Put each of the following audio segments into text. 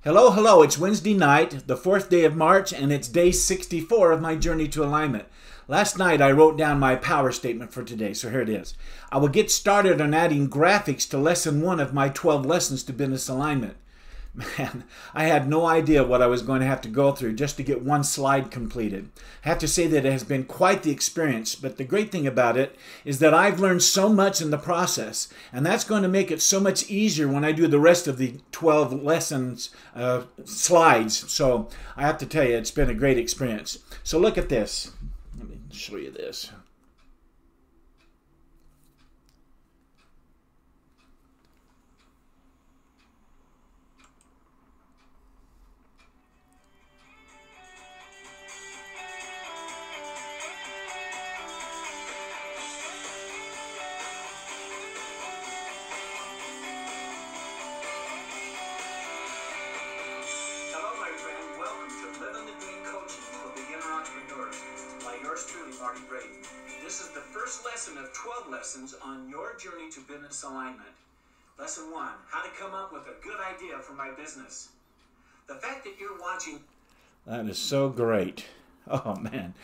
Hello, hello. It's Wednesday night, the 4th day of March, and it's day 64 of my journey to alignment. Last night I wrote down my power statement for today, so here it is. I will get started on adding graphics to lesson 1 of my 12 lessons to business alignment. Man, I had no idea what I was going to have to go through just to get one slide completed. I have to say that it has been quite the experience, but the great thing about it is that I've learned so much in the process, and that's going to make it so much easier when I do the rest of the 12 lessons slides. So I have to tell you, it's been a great experience. So look at this. Let me show you this. This is the first lesson of 12 lessons on your journey to business alignment. Lesson 1, how to come up with a good idea for my business. The fact that you're watching... That is so great. Oh man.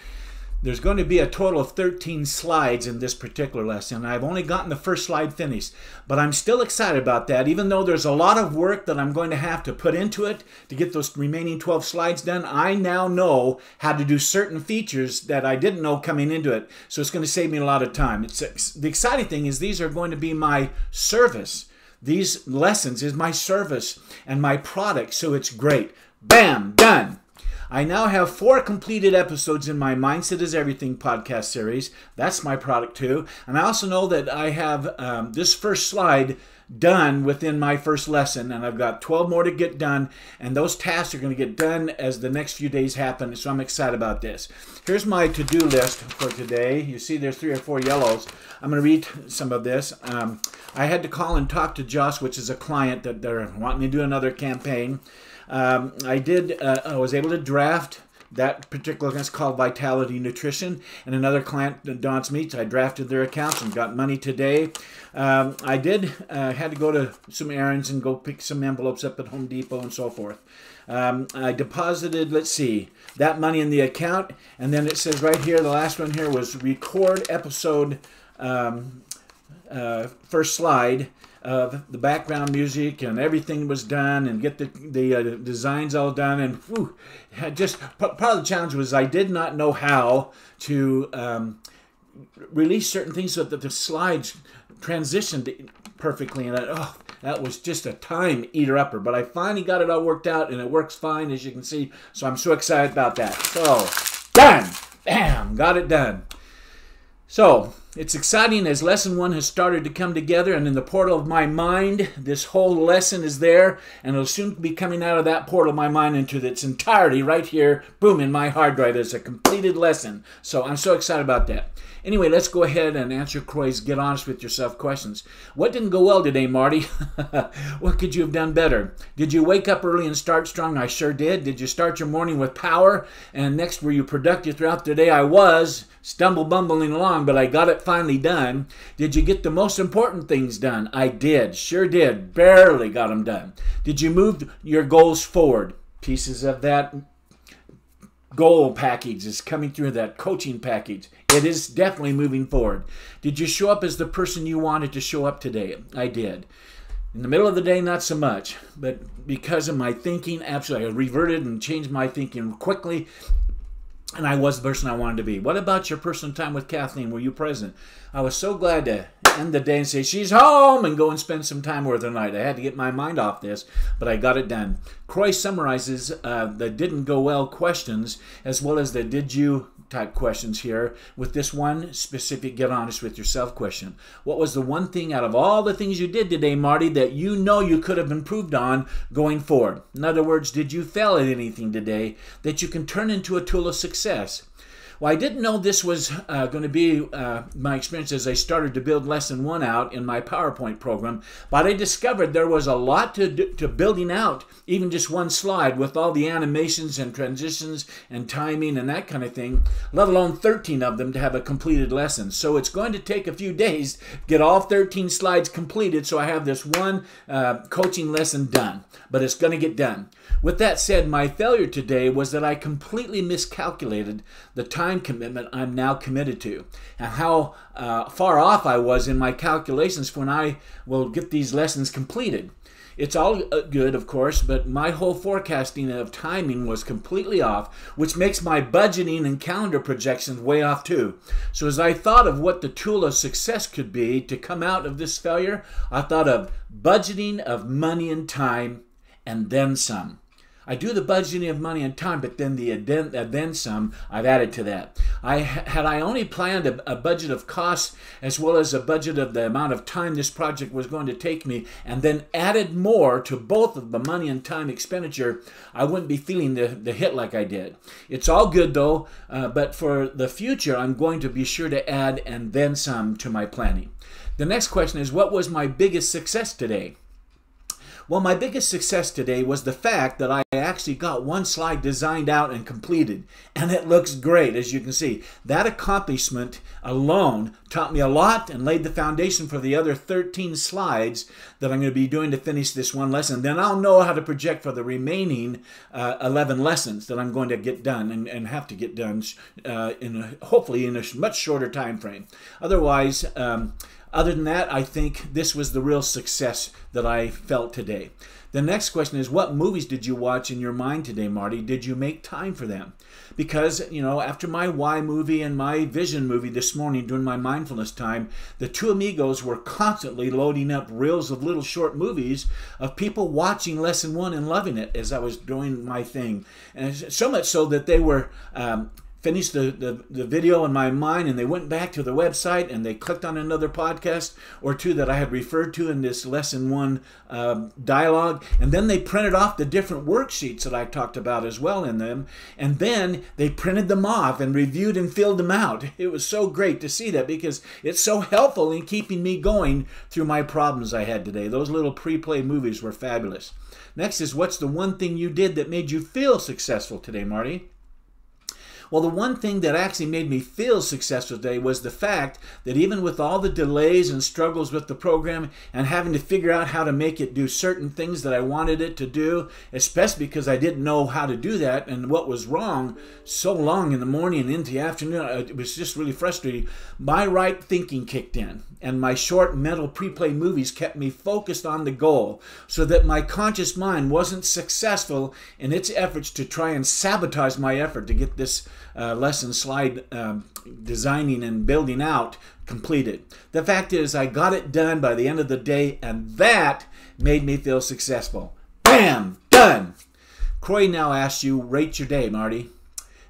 There's going to be a total of 13 slides in this particular lesson. I've only gotten the first slide finished, but I'm still excited about that, even though there's a lot of work that I'm going to have to put into it to get those remaining 12 slides done. I now know how to do certain features that I didn't know coming into it, so it's going to save me a lot of time. The exciting thing is these are going to be my service. These lessons is my service and my product, so it's great. Bam! Done! I now have 4 completed episodes in my Mindset is Everything podcast series. That's my product too. And I also know that I have this first slide done within my first lesson, and I've got 12 more to get done, and those tasks are going to get done as the next few days happen, so I'm excited about this. Here's my to-do list for today. You see there's 3 or 4 yellows. I'm going to read some of this. I had to call and talk to Josh, which is a client that they're wanting to do another campaign. I was able to draft that particular one. It's called Vitality Nutrition, and another client, Don's Meats, I drafted their accounts and got money today. I had to go to some errands and go pick some envelopes up at Home Depot and so forth. I deposited, let's see, that money in the account, and then it says right here, the last one here was record episode, first slide. The background music and everything was done, and get the designs all done, and whew, just part of the challenge was I did not know how to release certain things so that the slides transitioned perfectly, and that was just a time eater upper, but I finally got it all worked out, and it works fine, as you can see, so I'm so excited about that. So done! Bam! Got it done. So, it's exciting as lesson 1 has started to come together, and in the portal of my mind, this whole lesson is there, and it'll soon be coming out of that portal of my mind into its entirety right here, boom, in my hard drive as a completed lesson. So I'm so excited about that. Anyway, let's go ahead and answer Croy's Get Honest with Yourself questions. What didn't go well today, Marty? What could you have done better? Did you wake up early and start strong? I sure did. Did you start your morning with power? And next, were you productive throughout the day? I was. Bumbling along, but I got it finally done. Did you get the most important things done? I did. Sure did. Barely got them done. Did you move your goals forward? Pieces of that goal package is coming through, that coaching package. It is definitely moving forward. Did you show up as the person you wanted to show up today? I did. In the middle of the day, not so much, but because of my thinking, absolutely, I reverted and changed my thinking quickly, and I was the person I wanted to be. What about your personal time with Kathleen? Were you present? I was so glad to end the day and say, she's home, and go and spend some time with her tonight. I had to get my mind off this, but I got it done. Croy summarizes the didn't go well questions as well as the did you type questions here with this one specific Get Honest with Yourself question. What was the one thing out of all the things you did today, Marty, that you know you could have improved on going forward? In other words, did you fail at anything today that you can turn into a tool of success? Well, I didn't know this was going to be my experience as I started to build lesson 1 out in my PowerPoint program, but I discovered there was a lot to building out even just one slide with all the animations and transitions and timing and that kind of thing, let alone 13 of them to have a completed lesson. So it's going to take a few days to get all 13 slides completed so I have this one coaching lesson done, but it's going to get done. With that said, my failure today was that I completely miscalculated the time commitment I'm now committed to and how far off I was in my calculations when I will get these lessons completed. It's all good, of course, but my whole forecasting of timing was completely off, which makes my budgeting and calendar projections way off too. So as I thought of what the tool of success could be to come out of this failure, I thought of budgeting of money and time and then some. I do the budgeting of money and time, but then the then some I've added to that. Had I only planned a budget of costs as well as a budget of the amount of time this project was going to take me, and then added more to both of the money and time expenditure, I wouldn't be feeling the hit like I did. It's all good though, but for the future, I'm going to be sure to add and then some to my planning. The next question is, what was my biggest success today? Well, my biggest success today was the fact that I actually got one slide designed out and completed, and it looks great, as you can see. That accomplishment alone taught me a lot and laid the foundation for the other 13 slides that I'm going to be doing to finish this one lesson. Then I'll know how to project for the remaining 11 lessons that I'm going to get done and have to get done hopefully in a much shorter time frame. Otherwise, other than that, I think this was the real success that I felt today. The next question is, what movies did you watch in your mind today, Marty? Did you make time for them? Because, you know, after my Why movie and my Vision movie this morning during my mindfulness time, the two amigos were constantly loading up reels of little short movies of people watching lesson 1 and loving it as I was doing my thing. And so much so that they were finished the video in my mind, and they went back to the website and they clicked on another podcast or two that I had referred to in this lesson 1 dialogue, and then they printed off the different worksheets that I talked about as well in them, and then they printed them off and reviewed and filled them out. It was so great to see that because it's so helpful in keeping me going through my problems I had today. Those little pre-play movies were fabulous. Next is, what's the one thing you did that made you feel successful today, Marty? Well, the one thing that actually made me feel successful today was the fact that even with all the delays and struggles with the program and having to figure out how to make it do certain things that I wanted it to do, especially because I didn't know how to do that and what was wrong so long in the morning and into the afternoon, it was just really frustrating. My right thinking kicked in, and my short mental pre-play movies kept me focused on the goal so that my conscious mind wasn't successful in its efforts to try and sabotage my effort to get this lesson slide designing and building out completed. The fact is, I got it done by the end of the day, and that made me feel successful. Bam! Done! Croy now asks you, rate your day, Marty.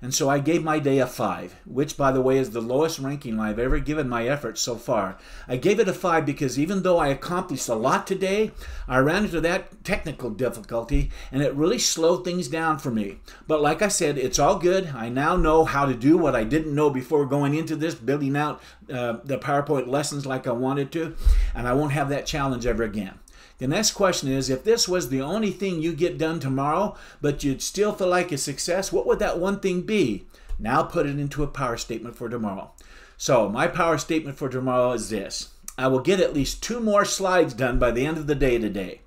And so I gave my day a 5, which, by the way, is the lowest ranking I've ever given my efforts so far. I gave it a 5 because even though I accomplished a lot today, I ran into that technical difficulty, and it really slowed things down for me. But like I said, it's all good. I now know how to do what I didn't know before going into this, building out the PowerPoint lessons like I wanted to, and I won't have that challenge ever again. The next question is, if this was the only thing you get done tomorrow, but you'd still feel like a success, what would that one thing be? Now put it into a power statement for tomorrow. So my power statement for tomorrow is this. I will get at least 2 more slides done by the end of the day today.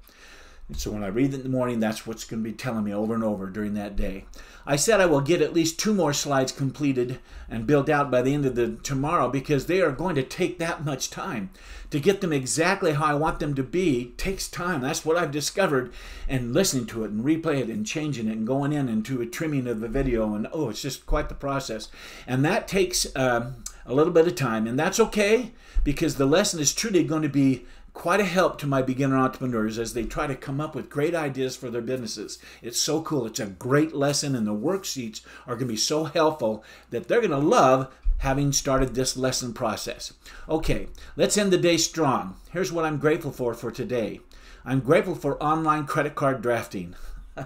And so when I read it in the morning, that's what's going to be telling me over and over during that day. I said I will get at least 2 more slides completed and built out by the end of tomorrow because they are going to take that much time. To get them exactly how I want them to be takes time. That's what I've discovered, and listening to it and replay it and changing it and going in into a trimming of the video, and oh, it's just quite the process. And that takes a little bit of time, and that's okay because the lesson is truly going to be quite a help to my beginner entrepreneurs as they try to come up with great ideas for their businesses. It's so cool. It's a great lesson, and the worksheets are going to be so helpful that they're going to love having started this lesson process. Okay, let's end the day strong. Here's what I'm grateful for today. I'm grateful for online credit card drafting.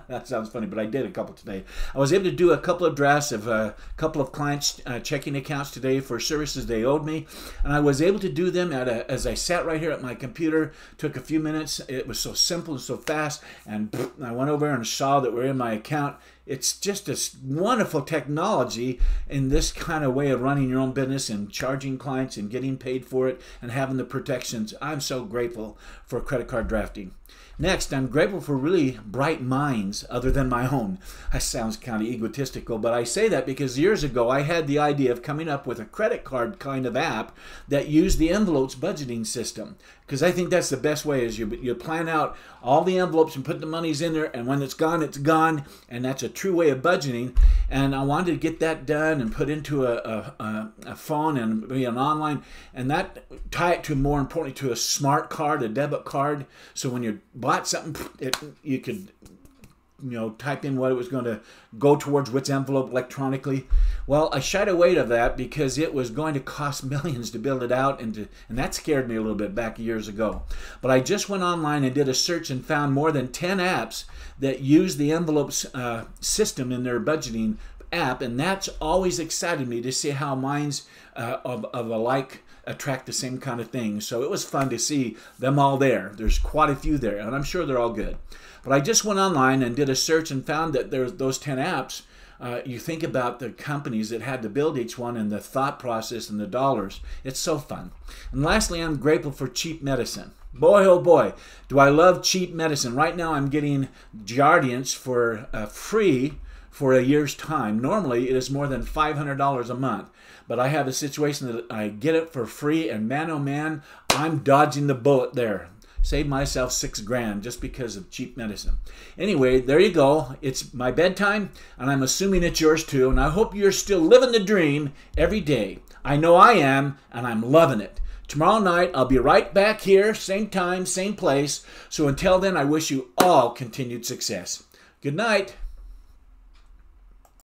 That sounds funny, but I did a couple today. I was able to do a couple of drafts of a couple of clients' checking accounts today for services they owed me, and I was able to do them as I sat right here at my computer. Took a few minutes. It was so simple and so fast, and I went over and saw that we're in my account. It's just a wonderful technology in this kind of way of running your own business and charging clients and getting paid for it and having the protections. I'm so grateful for credit card drafting. Next, I'm grateful for really bright minds other than my own. That sounds kind of egotistical, but I say that because years ago I had the idea of coming up with a credit card kind of app that used the envelopes budgeting system. Because I think that's the best way is you plan out all the envelopes and put the monies in there, and when it's gone, and that's a true way of budgeting. And I wanted to get that done and put into a phone and be an online, and that tie it to, more importantly, to a smart card, a debit card. So when you bought something, you could type in what it was going to go towards which envelope electronically. Well, I shied away to that because it was going to cost millions to build it out, and that scared me a little bit back years ago. But I just went online and did a search and found more than 10 apps that use the envelopes system in their budgeting app, and that's always excited me to see how minds of alike attract the same kind of thing. So it was fun to see them all there. There's quite a few there, and I'm sure they're all good. But I just went online and did a search and found that there's those 10 apps. You think about the companies that had to build each one and the thought process and the dollars. It's so fun. And lastly, I'm grateful for cheap medicine. Boy, oh boy, do I love cheap medicine. Right now I'm getting Jardiance for free for a year's time. Normally it is more than $500 a month. But I have a situation that I get it for free, and man, oh man, I'm dodging the bullet there. Saved myself $6 grand just because of cheap medicine. Anyway, there you go. It's my bedtime, and I'm assuming it's yours too, and I hope you're still living the dream every day. I know I am, and I'm loving it. Tomorrow night, I'll be right back here, same time, same place. So until then, I wish you all continued success. Good night.